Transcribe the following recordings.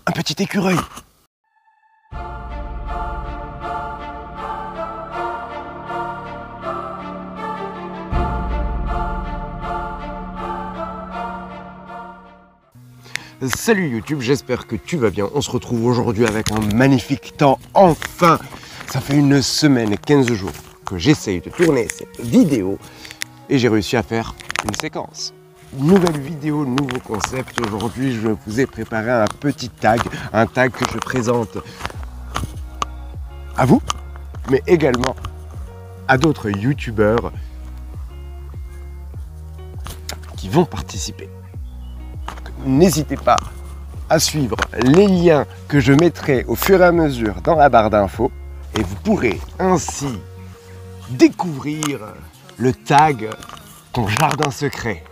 un petit écureuil. Salut YouTube, j'espère que tu vas bien. On se retrouve aujourd'hui avec un magnifique temps, enfin. Ça fait une semaine et 15 jours que j'essaye de tourner cette vidéo et j'ai réussi à faire une séquence. Nouvelle vidéo, nouveau concept. Aujourd'hui, je vous ai préparé un petit tag, un tag que je présente à vous, mais également à d'autres youtubeurs qui vont participer. N'hésitez pas à suivre les liens que je mettrai au fur et à mesure dans la barre d'infos et vous pourrez ainsi découvrir le tag Ton jardin secret.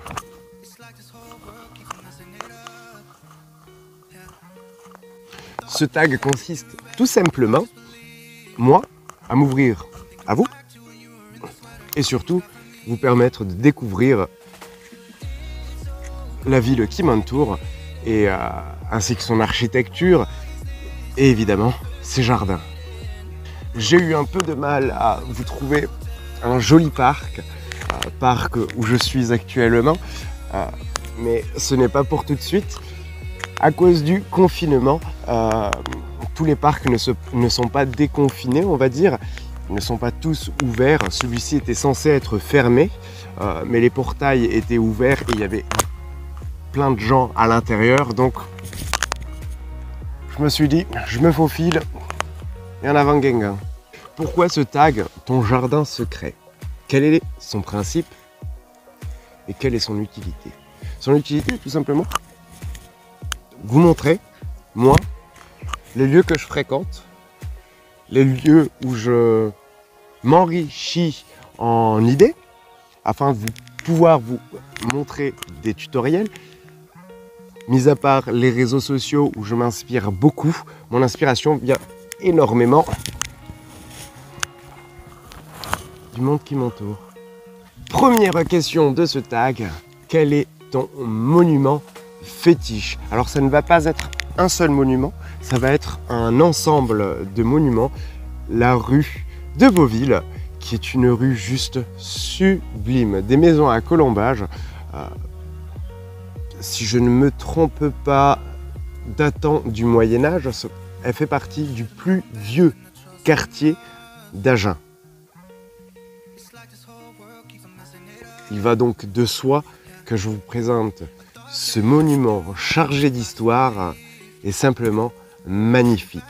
Ce tag consiste tout simplement, moi, à m'ouvrir à vous et surtout vous permettre de découvrir la ville qui m'entoure et ainsi que son architecture et évidemment ses jardins. J'ai eu un peu de mal à vous trouver un joli parc où je suis actuellement, mais ce n'est pas pour tout de suite. À cause du confinement, tous les parcs ne sont pas déconfinés, on va dire. Ils ne sont pas tous ouverts. Celui-ci était censé être fermé, mais les portails étaient ouverts et il y avait plein de gens à l'intérieur, donc je me suis dit, je me faufile et en avant Guingamp. Pourquoi ce tag Ton jardin secret? Quel est son principe et quelle est son utilité? Son utilité, tout simplement, vous montrer, moi, les lieux que je fréquente, les lieux où je m'enrichis en idées, afin de pouvoir vous montrer des tutoriels. Mis à part les réseaux sociaux où je m'inspire beaucoup, mon inspiration vient énormément du monde qui m'entoure. Première question de ce tag, quel est ton monument fétiche? Alors ça ne va pas être un seul monument, ça va être un ensemble de monuments. La rue de Beauville, qui est une rue juste sublime, des maisons à colombage. Si je ne me trompe pas, datant du Moyen-Âge, elle fait partie du plus vieux quartier d'Agen. Il va donc de soi que je vous présente ce monument chargé d'histoire et simplement magnifique.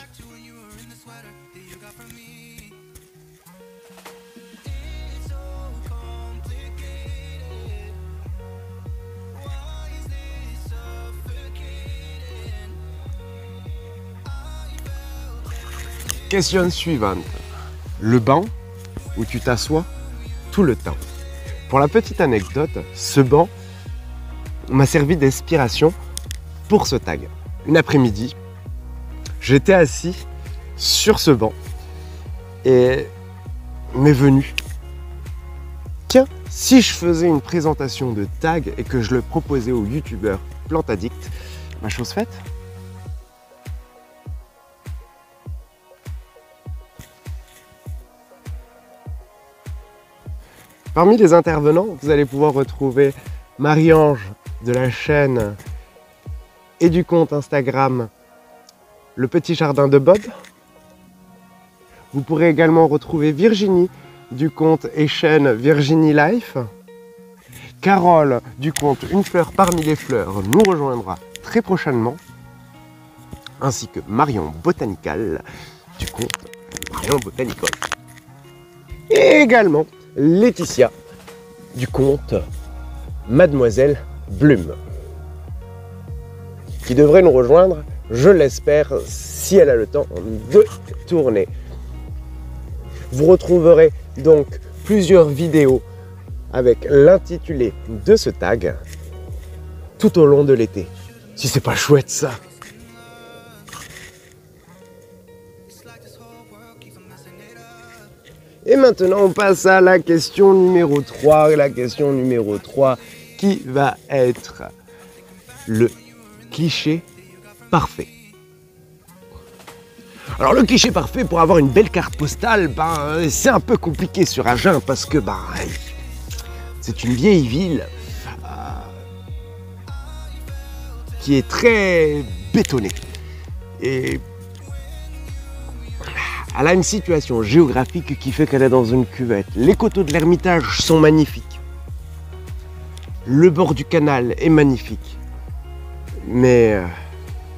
Question suivante. Le banc où tu t'assois tout le temps. Pour la petite anecdote, ce banc m'a servi d'inspiration pour ce tag. Une après-midi, j'étais assis sur ce banc et m'est venu, tiens, si je faisais une présentation de tag et que je le proposais aux youtubeurs Plantaddict, ma chose faite. Parmi les intervenants, vous allez pouvoir retrouver Marie-Ange de la chaîne et du compte Instagram Le Petit Jardin de Bob. Vous pourrez également retrouver Virginie du compte et chaîne Virginie Life. Carole du compte Une fleur parmi les fleurs nous rejoindra très prochainement. Ainsi que Marion Botanical du compte Marion Botanical. Et également Laetitia du compte Mademoiselle Bloom, qui devrait nous rejoindre, je l'espère, si elle a le temps de tourner. Vous retrouverez donc plusieurs vidéos avec l'intitulé de ce tag tout au long de l'été. Si c'est pas chouette ça! Et maintenant, on passe à la question numéro 3. La question numéro 3 qui va être le cliché parfait. Alors le cliché parfait pour avoir une belle carte postale, c'est un peu compliqué sur Agen parce que c'est une vieille ville qui est très bétonnée. Et elle a une situation géographique qui fait qu'elle est dans une cuvette. Les coteaux de l'Ermitage sont magnifiques. Le bord du canal est magnifique. Mais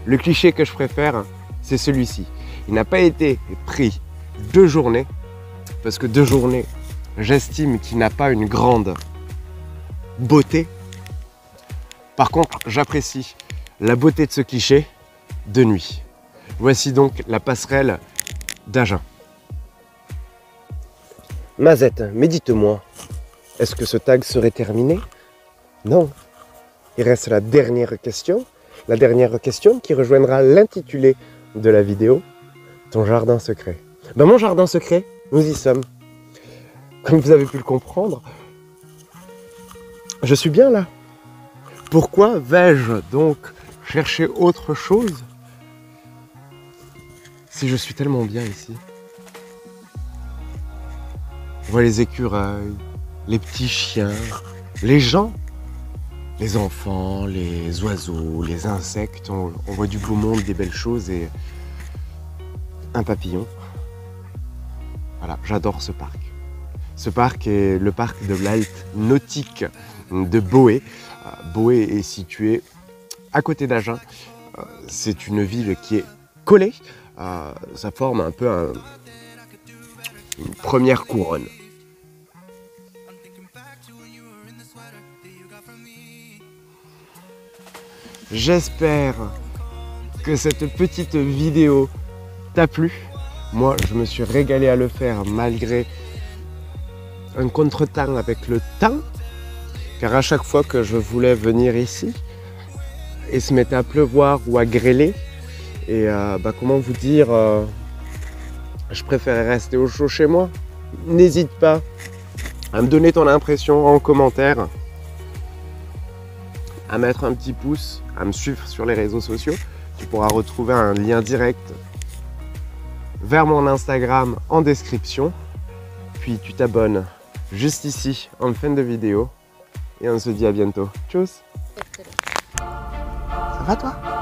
le cliché que je préfère, c'est celui-ci. Il n'a pas été pris 2 journées, parce que 2 journées, j'estime qu'il n'a pas une grande beauté. Par contre, j'apprécie la beauté de ce cliché de nuit. Voici donc la passerelle d'Agen. Mazette, mais dites-moi, est-ce que ce tag serait terminé? Non. Il reste la dernière question qui rejoindra l'intitulé de la vidéo, ton jardin secret. Mon jardin secret, nous y sommes. Comme vous avez pu le comprendre, je suis bien là. Pourquoi vais-je donc chercher autre chose si je suis tellement bien ici? On voit les écureuils, les petits chiens, les gens, les enfants, les oiseaux, les insectes. On voit du beau monde, des belles choses et un papillon. Voilà, j'adore ce parc. Ce parc est le parc de l'Halte nautique de Boë. Boë est situé à côté d'Agen. C'est une ville qui est collée. Ça forme un peu une première couronne. J'espère que cette petite vidéo t'a plu. Moi, je me suis régalé à le faire malgré un contretemps avec le temps. Car à chaque fois que je voulais venir ici, il se mettait à pleuvoir ou à grêler. Et comment vous dire, je préférais rester au chaud chez moi. N'hésite pas à me donner ton impression en commentaire, à mettre un petit pouce, à me suivre sur les réseaux sociaux. Tu pourras retrouver un lien direct vers mon Instagram en description. Puis tu t'abonnes juste ici en fin de vidéo. Et on se dit à bientôt. Tchuss! Ça va toi?